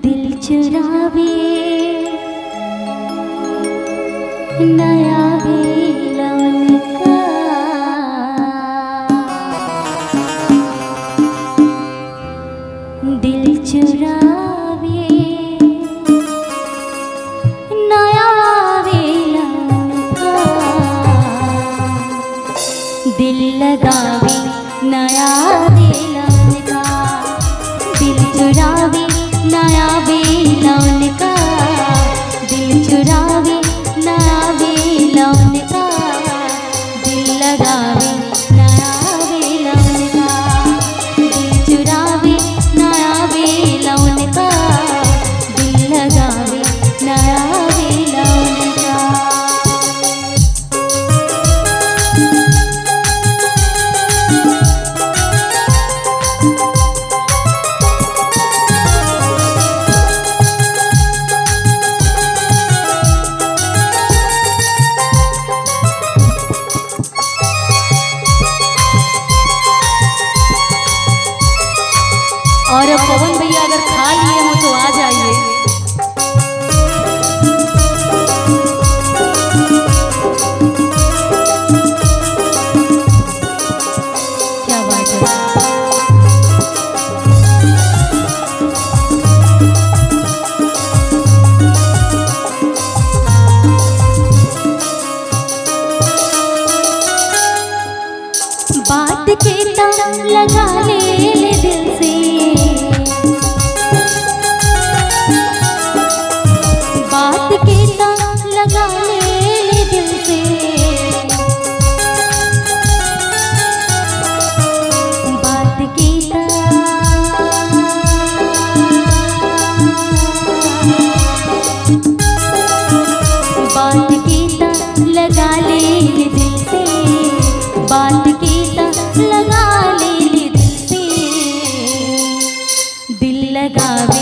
दिल चुरावे नया बेलन का, दिल चुरावे नया बेलन का, दिल लगावे नया बेलन का, दिल चुरावे नया बेलन का, दिल चुरावे नया बेलन का, दिल लगावे नया बेलन का, दिल चुरावे नया बेलन का, दिल लगावे नया बेलन का। और पवन भैया अगर खा लिए हो तो आ जाइए। क्या बात है। बात के तार लगा ले दिल से, बात के तार लगा ले दिल से, बात के बात के तार लगा ले दिल से, बात के तार लगा ले दिल से, दिल लगावे